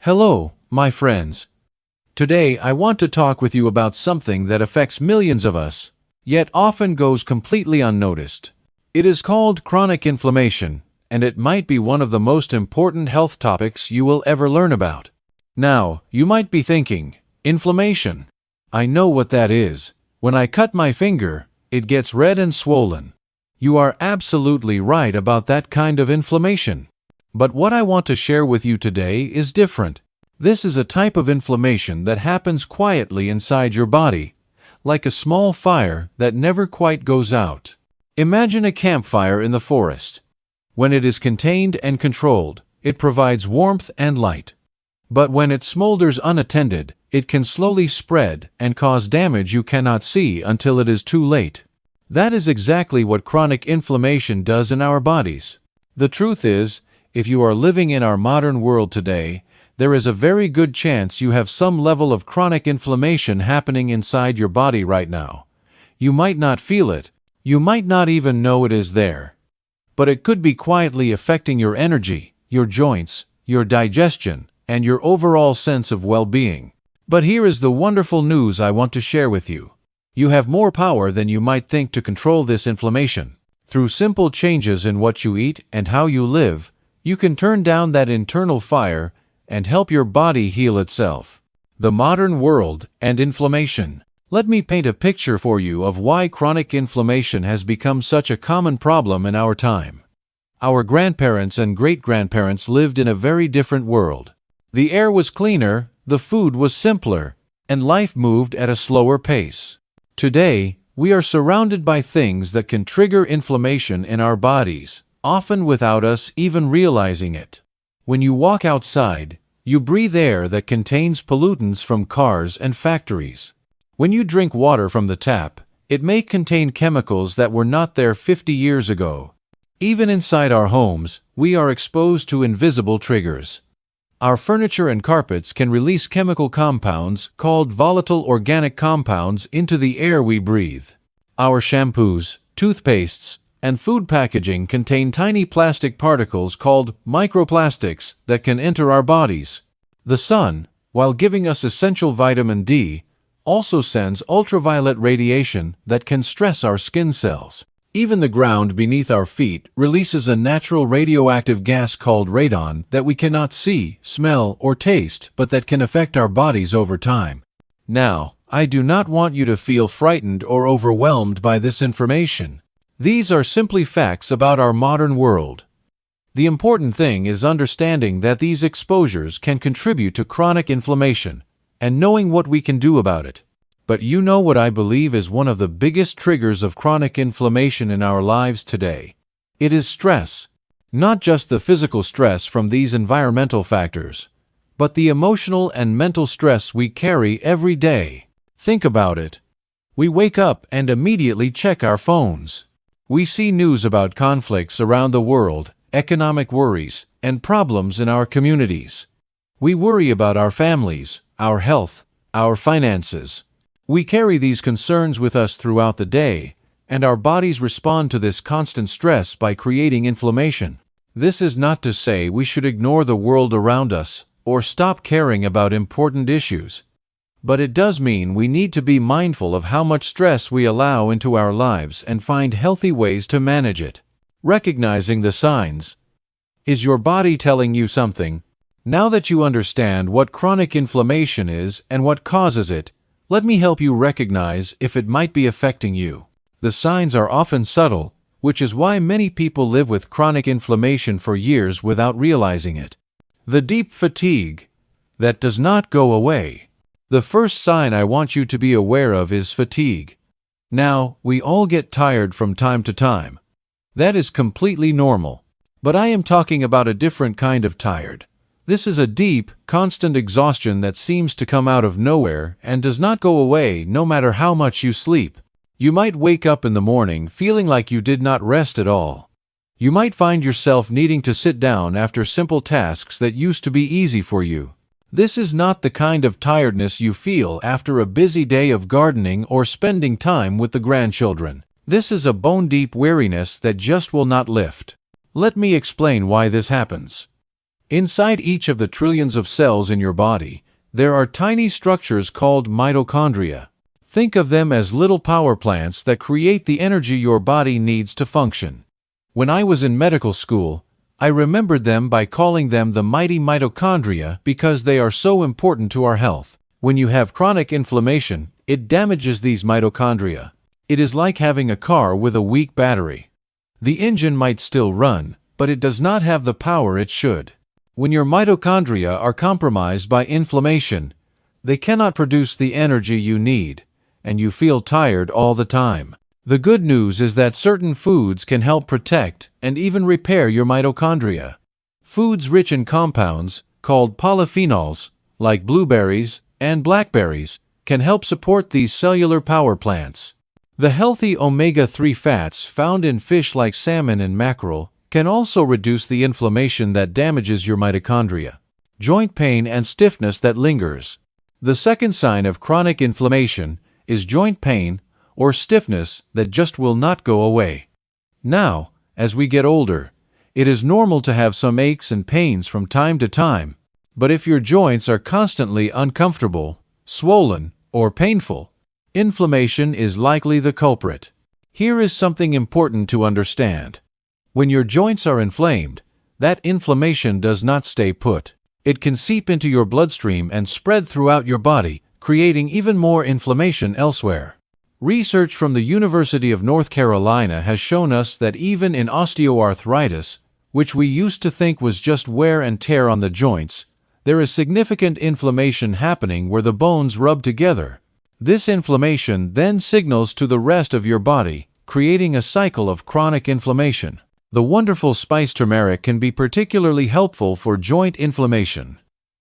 Hello, my friends. Today I want to talk with you about something that affects millions of us, yet often goes completely unnoticed. It is called chronic inflammation, and it might be one of the most important health topics you will ever learn about. Now, you might be thinking, inflammation. I know what that is. When I cut my finger, it gets red and swollen. You are absolutely right about that kind of inflammation. But what I want to share with you today is different. This is a type of inflammation that happens quietly inside your body, like a small fire that never quite goes out. Imagine a campfire in the forest. When it is contained and controlled, it provides warmth and light. But when it smolders unattended, it can slowly spread and cause damage you cannot see until it is too late. That is exactly what chronic inflammation does in our bodies. The truth is, if you are living in our modern world today, there is a very good chance you have some level of chronic inflammation happening inside your body right now. You might not feel it, you might not even know it is there. But it could be quietly affecting your energy, your joints, your digestion, and your overall sense of well-being. But here is the wonderful news I want to share with you. You have more power than you might think to control this inflammation. Through simple changes in what you eat and how you live, you can turn down that internal fire and help your body heal itself. The modern world and inflammation. Let me paint a picture for you of why chronic inflammation has become such a common problem in our time. Our grandparents and great-grandparents lived in a very different world. The air was cleaner, the food was simpler, and life moved at a slower pace. Today, we are surrounded by things that can trigger inflammation in our bodies, often without us even realizing it. When you walk outside, you breathe air that contains pollutants from cars and factories. When you drink water from the tap, it may contain chemicals that were not there 50 years ago. Even inside our homes, we are exposed to invisible triggers. Our furniture and carpets can release chemical compounds called volatile organic compounds into the air we breathe. Our shampoos, toothpastes, and food packaging contain tiny plastic particles called microplastics that can enter our bodies. The sun, while giving us essential vitamin D, also sends ultraviolet radiation that can stress our skin cells. Even the ground beneath our feet releases a natural radioactive gas called radon that we cannot see, smell, or taste, but that can affect our bodies over time. Now, I do not want you to feel frightened or overwhelmed by this information. These are simply facts about our modern world. The important thing is understanding that these exposures can contribute to chronic inflammation, and knowing what we can do about it. But you know what I believe is one of the biggest triggers of chronic inflammation in our lives today. It is stress. Not just the physical stress from these environmental factors, but the emotional and mental stress we carry every day. Think about it. We wake up and immediately check our phones. We see news about conflicts around the world, economic worries, and problems in our communities. We worry about our families, our health, our finances. We carry these concerns with us throughout the day, and our bodies respond to this constant stress by creating inflammation. This is not to say we should ignore the world around us or stop caring about important issues. But it does mean we need to be mindful of how much stress we allow into our lives and find healthy ways to manage it. Recognizing the signs. Is your body telling you something? Now that you understand what chronic inflammation is and what causes it, let me help you recognize if it might be affecting you. The signs are often subtle, which is why many people live with chronic inflammation for years without realizing it. The deep fatigue that does not go away. The first sign I want you to be aware of is fatigue. Now, we all get tired from time to time. That is completely normal. But I am talking about a different kind of tired. This is a deep, constant exhaustion that seems to come out of nowhere and does not go away no matter how much you sleep. You might wake up in the morning feeling like you did not rest at all. You might find yourself needing to sit down after simple tasks that used to be easy for you. This is not the kind of tiredness you feel after a busy day of gardening or spending time with the grandchildren. This is a bone-deep weariness that just will not lift. Let me explain why this happens. Inside each of the trillions of cells in your body, there are tiny structures called mitochondria. Think of them as little power plants that create the energy your body needs to function. When I was in medical school, I remembered them by calling them the mighty mitochondria because they are so important to our health. When you have chronic inflammation, it damages these mitochondria. It is like having a car with a weak battery. The engine might still run, but it does not have the power it should. When your mitochondria are compromised by inflammation, they cannot produce the energy you need, and you feel tired all the time. The good news is that certain foods can help protect and even repair your mitochondria. Foods rich in compounds, called polyphenols, like blueberries and blackberries, can help support these cellular power plants. The healthy omega-3 fats found in fish like salmon and mackerel can also reduce the inflammation that damages your mitochondria. Joint pain and stiffness that lingers. The second sign of chronic inflammation is joint pain or stiffness that just will not go away. Now, as we get older, it is normal to have some aches and pains from time to time. But if your joints are constantly uncomfortable, swollen, or painful, inflammation is likely the culprit. Here is something important to understand. When your joints are inflamed, that inflammation does not stay put. It can seep into your bloodstream and spread throughout your body, creating even more inflammation elsewhere. Research from the University of North Carolina has shown us that even in osteoarthritis, which we used to think was just wear and tear on the joints, there is significant inflammation happening where the bones rub together. This inflammation then signals to the rest of your body, creating a cycle of chronic inflammation. The wonderful spice turmeric can be particularly helpful for joint inflammation.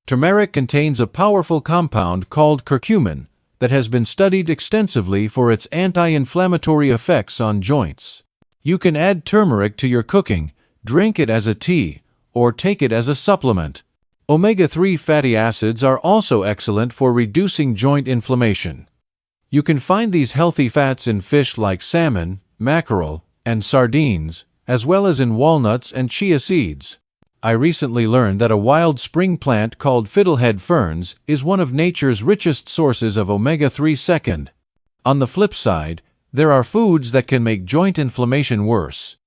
Turmeric contains a powerful compound called curcumin that has been studied extensively for its anti-inflammatory effects on joints. You can add turmeric to your cooking, drink it as a tea, or take it as a supplement. Omega-3 fatty acids are also excellent for reducing joint inflammation. You can find these healthy fats in fish like salmon, mackerel, and sardines, as well as in walnuts and chia seeds. I recently learned that a wild spring plant called fiddlehead ferns is one of nature's richest sources of omega-3. Second, on the flip side, there are foods that can make joint inflammation worse.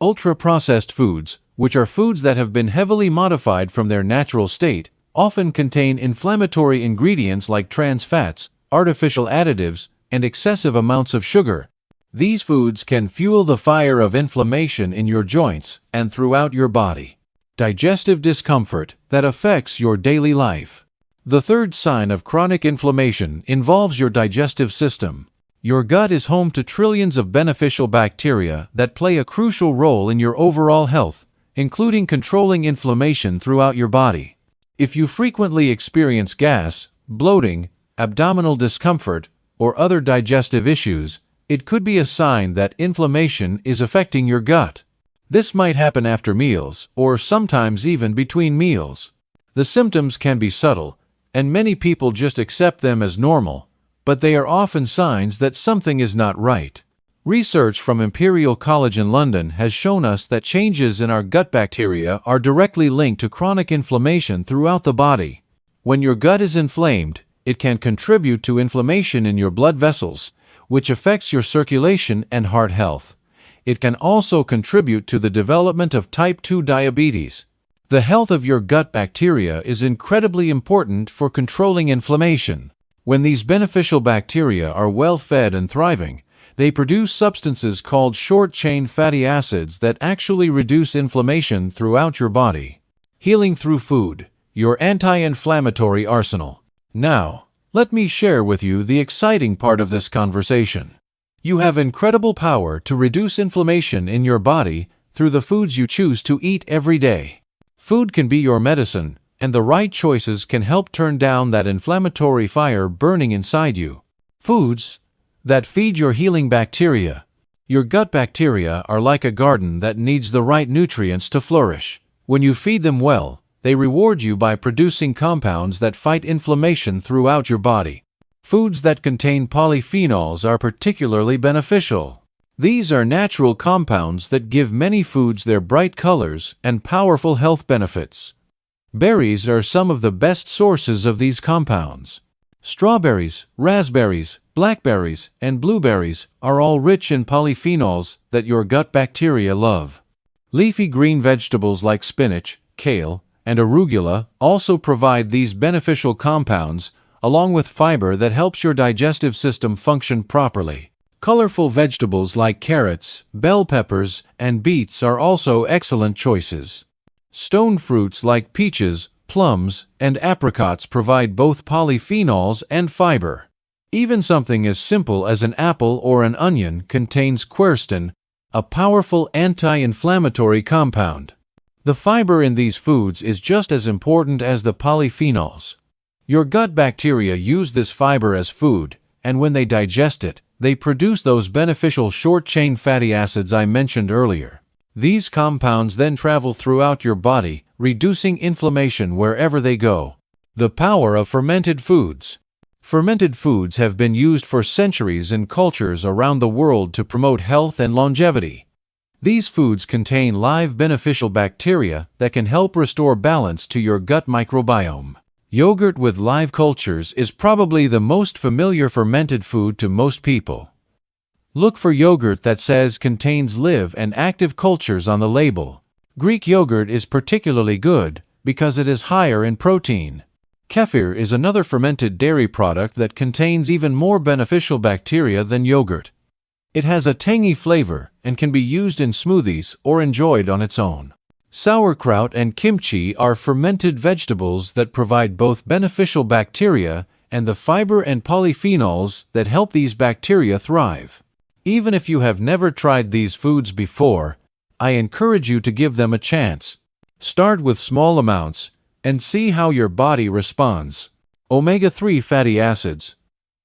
Ultra-processed foods, which are foods that have been heavily modified from their natural state, often contain inflammatory ingredients like trans fats, artificial additives, and excessive amounts of sugar. These foods can fuel the fire of inflammation in your joints and throughout your body. Digestive discomfort that affects your daily life. The third sign of chronic inflammation involves your digestive system. Your gut is home to trillions of beneficial bacteria that play a crucial role in your overall health, including controlling inflammation throughout your body. If you frequently experience gas, bloating, abdominal discomfort, or other digestive issues, it could be a sign that inflammation is affecting your gut. This might happen after meals, or sometimes even between meals. The symptoms can be subtle, and many people just accept them as normal, but they are often signs that something is not right. Research from Imperial College in London has shown us that changes in our gut bacteria are directly linked to chronic inflammation throughout the body. When your gut is inflamed, it can contribute to inflammation in your blood vessels, which affects your circulation and heart health. It can also contribute to the development of type 2 diabetes. The health of your gut bacteria is incredibly important for controlling inflammation. When these beneficial bacteria are well fed and thriving, they produce substances called short-chain fatty acids that actually reduce inflammation throughout your body. Healing through food, your anti-inflammatory arsenal. Now, let me share with you the exciting part of this conversation. You have incredible power to reduce inflammation in your body through the foods you choose to eat every day. Food can be your medicine, and the right choices can help turn down that inflammatory fire burning inside you. Foods that feed your healing bacteria. Your gut bacteria are like a garden that needs the right nutrients to flourish. When you feed them well, they reward you by producing compounds that fight inflammation throughout your body. Foods that contain polyphenols are particularly beneficial. These are natural compounds that give many foods their bright colors and powerful health benefits. Berries are some of the best sources of these compounds. Strawberries, raspberries, blackberries, and blueberries are all rich in polyphenols that your gut bacteria love. Leafy green vegetables like spinach, kale, and arugula also provide these beneficial compounds, along with fiber that helps your digestive system function properly. Colorful vegetables like carrots, bell peppers, and beets are also excellent choices. Stone fruits like peaches, plums, and apricots provide both polyphenols and fiber. Even something as simple as an apple or an onion contains quercetin, a powerful anti-inflammatory compound. The fiber in these foods is just as important as the polyphenols. Your gut bacteria use this fiber as food, and when they digest it, they produce those beneficial short-chain fatty acids I mentioned earlier. These compounds then travel throughout your body, reducing inflammation wherever they go. The power of fermented foods. Fermented foods have been used for centuries in cultures around the world to promote health and longevity. These foods contain live beneficial bacteria that can help restore balance to your gut microbiome. Yogurt with live cultures is probably the most familiar fermented food to most people. Look for yogurt that says contains live and active cultures on the label. Greek yogurt is particularly good because it is higher in protein. Kefir is another fermented dairy product that contains even more beneficial bacteria than yogurt. It has a tangy flavor and can be used in smoothies or enjoyed on its own. Sauerkraut and kimchi are fermented vegetables that provide both beneficial bacteria and the fiber and polyphenols that help these bacteria thrive. Even if you have never tried these foods before, I encourage you to give them a chance. Start with small amounts and see how your body responds. Omega-3 fatty acids.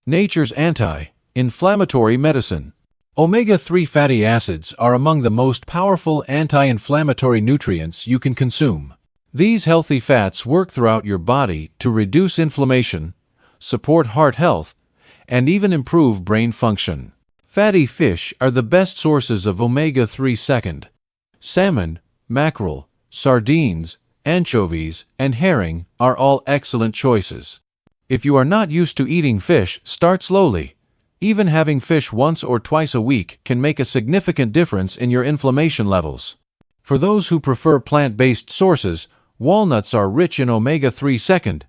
Nature's anti-inflammatory medicine. Omega-3 fatty acids are among the most powerful anti-inflammatory nutrients you can consume. These healthy fats work throughout your body to reduce inflammation, support heart health, and even improve brain function. Fatty fish are the best sources of omega-3. Second, salmon, mackerel, sardines, anchovies, and herring are all excellent choices. If you are not used to eating fish, start slowly. Even having fish once or twice a week can make a significant difference in your inflammation levels. For those who prefer plant-based sources, walnuts are rich in omega-3. Second,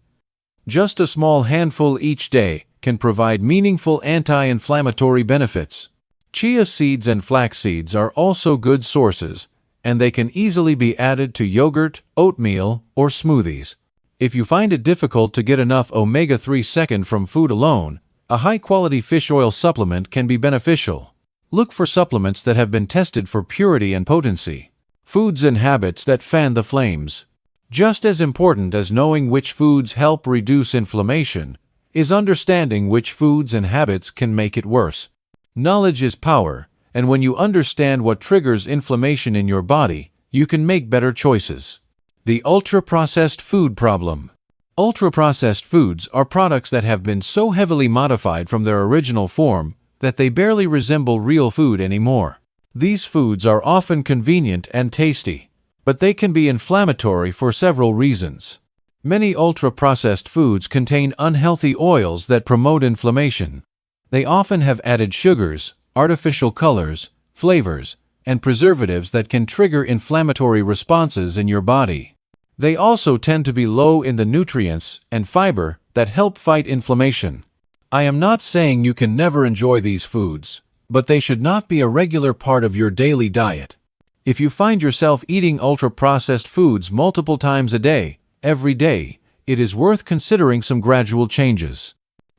just a small handful each day can provide meaningful anti-inflammatory benefits. Chia seeds and flax seeds are also good sources, and they can easily be added to yogurt, oatmeal, or smoothies. If you find it difficult to get enough omega-3 second from food alone, a high-quality fish oil supplement can be beneficial. Look for supplements that have been tested for purity and potency. Foods and habits that fan the flames. Just as important as knowing which foods help reduce inflammation is understanding which foods and habits can make it worse. Knowledge is power, and when you understand what triggers inflammation in your body, you can make better choices. The ultra-processed food problem. Ultra-processed foods are products that have been so heavily modified from their original form that they barely resemble real food anymore. These foods are often convenient and tasty, but they can be inflammatory for several reasons. Many ultra-processed foods contain unhealthy oils that promote inflammation. They often have added sugars, artificial colors, flavors, and preservatives that can trigger inflammatory responses in your body. They also tend to be low in the nutrients and fiber that help fight inflammation. I am not saying you can never enjoy these foods, but they should not be a regular part of your daily diet. If you find yourself eating ultra-processed foods multiple times a day, every day, it is worth considering some gradual changes.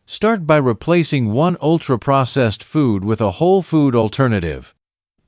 Start by replacing one ultra-processed food with a whole food alternative.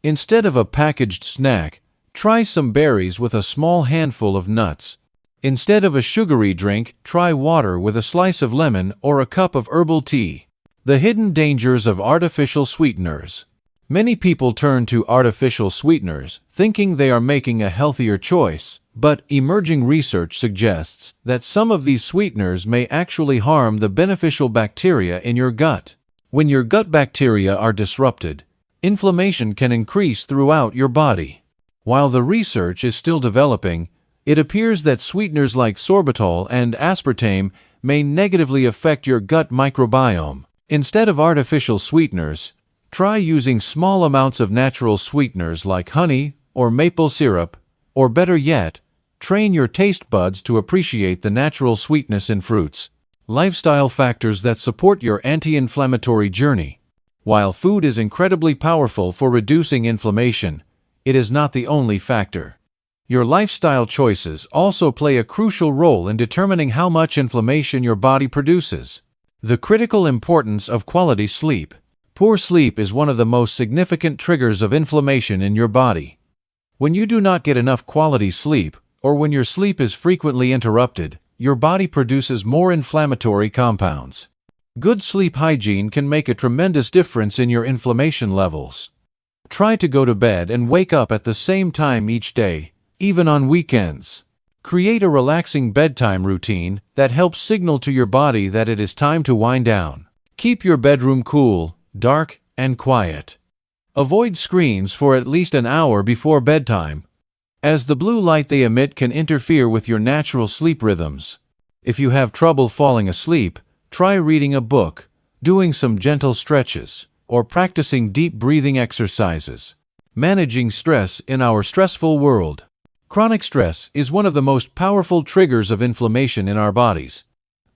Instead of a packaged snack, try some berries with a small handful of nuts. Instead of a sugary drink, try water with a slice of lemon or a cup of herbal tea. The hidden dangers of artificial sweeteners. Many people turn to artificial sweeteners, thinking they are making a healthier choice, but emerging research suggests that some of these sweeteners may actually harm the beneficial bacteria in your gut. When your gut bacteria are disrupted, inflammation can increase throughout your body. While the research is still developing, It appears that sweeteners like sorbitol and aspartame may negatively affect your gut microbiome. Instead of artificial sweeteners, try using small amounts of natural sweeteners like honey or maple syrup, or better yet, train your taste buds to appreciate the natural sweetness in fruits. Lifestyle factors that support your anti-inflammatory journey. While food is incredibly powerful for reducing inflammation, it is not the only factor. Your lifestyle choices also play a crucial role in determining how much inflammation your body produces. The critical importance of quality sleep. Poor sleep is one of the most significant triggers of inflammation in your body. When you do not get enough quality sleep, or when your sleep is frequently interrupted, your body produces more inflammatory compounds. Good sleep hygiene can make a tremendous difference in your inflammation levels. Try to go to bed and wake up at the same time each day, even on weekends. Create a relaxing bedtime routine that helps signal to your body that it is time to wind down. Keep your bedroom cool, dark, and quiet. Avoid screens for at least an hour before bedtime, as the blue light they emit can interfere with your natural sleep rhythms. If you have trouble falling asleep, try reading a book, doing some gentle stretches, or practicing deep breathing exercises. Managing stress in our stressful world. Chronic stress is one of the most powerful triggers of inflammation in our bodies.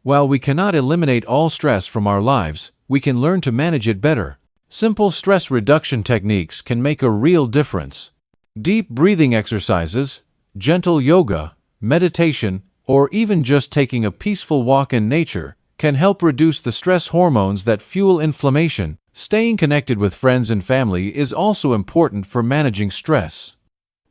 While we cannot eliminate all stress from our lives, we can learn to manage it better. Simple stress reduction techniques can make a real difference. Deep breathing exercises, gentle yoga, meditation, or even just taking a peaceful walk in nature can help reduce the stress hormones that fuel inflammation. Staying connected with friends and family is also important for managing stress.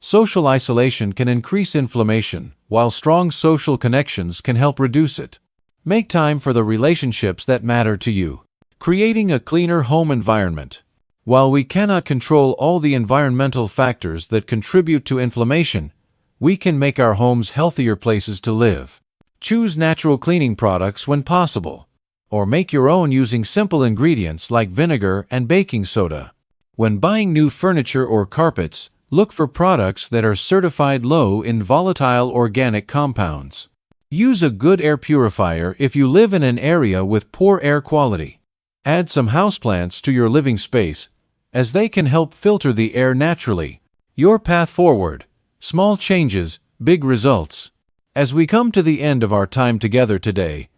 Social isolation can increase inflammation, while strong social connections can help reduce it. Make time for the relationships that matter to you. Creating a cleaner home environment. While we cannot control all the environmental factors that contribute to inflammation, we can make our homes healthier places to live. Choose natural cleaning products when possible, or make your own using simple ingredients like vinegar and baking soda. When buying new furniture or carpets, look for products that are certified low in volatile organic compounds. Use a good air purifier if you live in an area with poor air quality. Add some houseplants to your living space, as they can help filter the air naturally. Your path forward. Small changes, big results. As we come to the end of our time together today,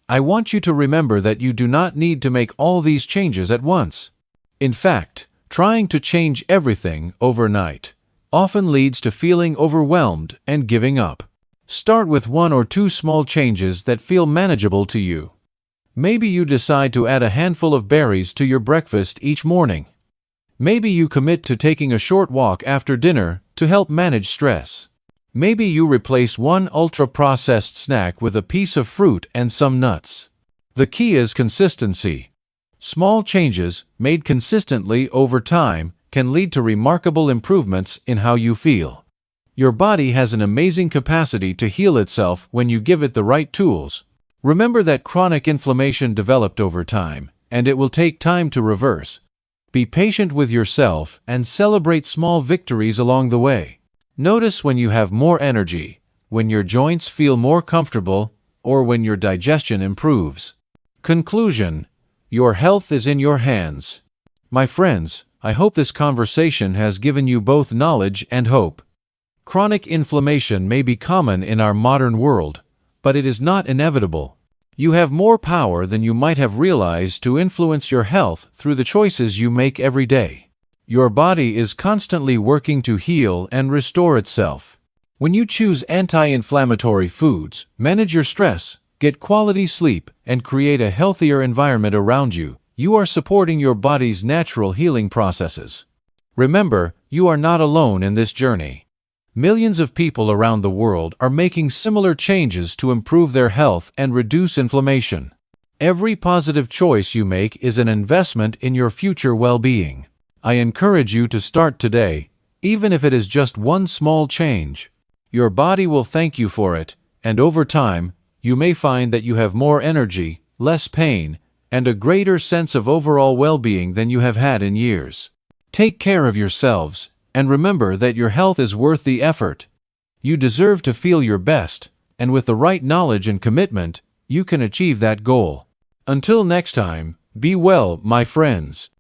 I want you to remember that you do not need to make all these changes at once. In fact, trying to change everything overnight often leads to feeling overwhelmed and giving up. Start with 1 or 2 small changes that feel manageable to you. Maybe you decide to add a handful of berries to your breakfast each morning. Maybe you commit to taking a short walk after dinner to help manage stress. Maybe you replace one ultra-processed snack with a piece of fruit and some nuts. The key is consistency. Small changes, made consistently over time, can lead to remarkable improvements in how you feel. Your body has an amazing capacity to heal itself when you give it the right tools. Remember that chronic inflammation developed over time, and it will take time to reverse. Be patient with yourself and celebrate small victories along the way. Notice when you have more energy, when your joints feel more comfortable, or when your digestion improves. Conclusion: your health is in your hands. My friends, I hope this conversation has given you both knowledge and hope. Chronic inflammation may be common in our modern world, but it is not inevitable. You have more power than you might have realized to influence your health through the choices you make every day. Your body is constantly working to heal and restore itself. When you choose anti-inflammatory foods, manage your stress, get quality sleep, and create a healthier environment around you, you are supporting your body's natural healing processes. Remember, you are not alone in this journey. Millions of people around the world are making similar changes to improve their health and reduce inflammation. Every positive choice you make is an investment in your future well-being. I encourage you to start today, even if it is just one small change. Your body will thank you for it, and over time, you may find that you have more energy, less pain, and a greater sense of overall well-being than you have had in years. Take care of yourselves, and remember that your health is worth the effort. You deserve to feel your best, and with the right knowledge and commitment, you can achieve that goal. Until next time, be well, my friends.